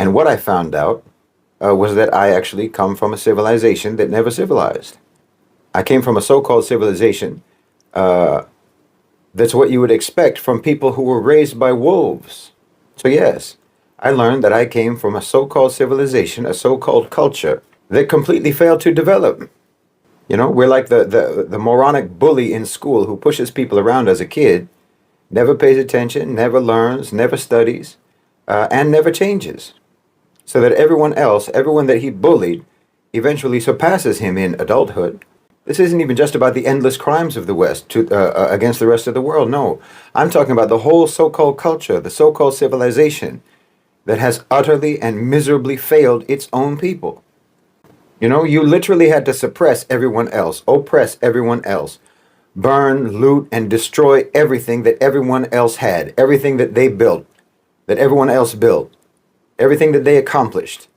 And what I found out was that I actually come from a civilization that never civilized. I came from a so-called civilization that's what you would expect from people who were raised by wolves. So yes, I learned that I came from a so-called civilization, a so-called culture that completely failed to develop. You know, we're like the moronic bully in school who pushes people around as a kid, never pays attention, never learns, never studies, and never changes. So that everyone else, everyone that he bullied, eventually surpasses him in adulthood. This isn't even just about the endless crimes of the West against the rest of the world. No, I'm talking about the whole so-called culture, the so-called civilization that has utterly and miserably failed its own people. You know, you literally had to suppress everyone else, oppress everyone else, burn, loot, and destroy everything that everyone else had, everything that they built, that everyone else built, everything that they accomplished,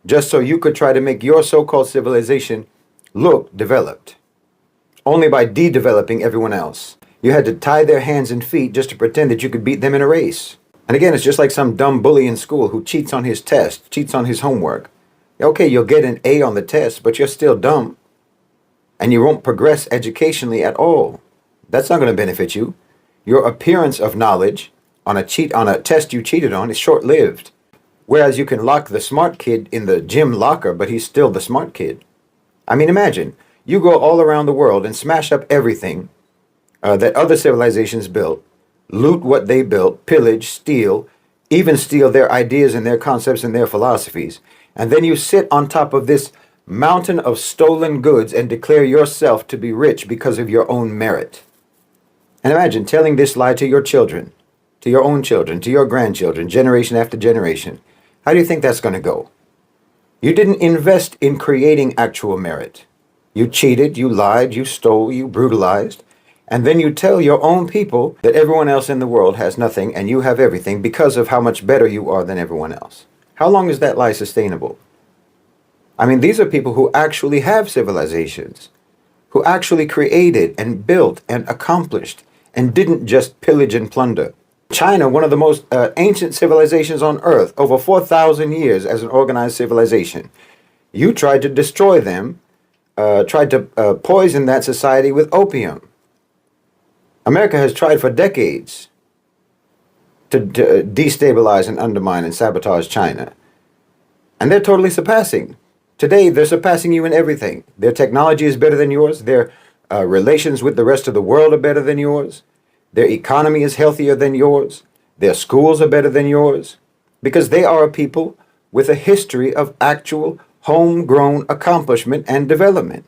just so you could try to make your so-called civilization look developed, only by de-developing everyone else. You had to tie their hands and feet just to pretend that you could beat them in a race. And again, it's just like some dumb bully in school who cheats on his test, cheats on his homework. Okay, you'll get an A on the test, but you're still dumb. And you won't progress educationally at all. That's not going to benefit you. Your appearance of knowledge on a test you cheated on is short-lived. Whereas you can lock the smart kid in the gym locker, but he's still the smart kid. I mean, imagine, you go all around the world and smash up everything that other civilizations built, loot what they built, pillage, steal, even steal their ideas and their concepts and their philosophies. And then you sit on top of this mountain of stolen goods and declare yourself to be rich because of your own merit. And imagine telling this lie to your children, to your own children, to your grandchildren, generation after generation. How do you think that's going to go? You didn't invest in creating actual merit. You cheated, you lied, you stole, you brutalized, and then you tell your own people that everyone else in the world has nothing and you have everything because of how much better you are than everyone else. How long is that lie sustainable? I mean, these are people who actually have civilizations, who actually created and built and accomplished and didn't just pillage and plunder. China, one of the most ancient civilizations on earth, over 4,000 years as an organized civilization. You tried to destroy them, tried to poison that society with opium. America has tried for decades to destabilize and undermine and sabotage China. And they're totally surpassing. Today, they're surpassing you in everything. Their technology is better than yours. Their relations with the rest of the world are better than yours. Their economy is healthier than yours. Their schools are better than yours. Because they are a people with a history of actual homegrown accomplishment and development.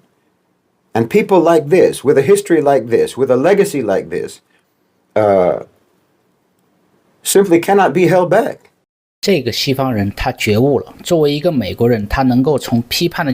And people like this, with a history like this, with a legacy like this, simply cannot be held back. 这个西方人他觉悟了，作为一个美国人，他能够从批判的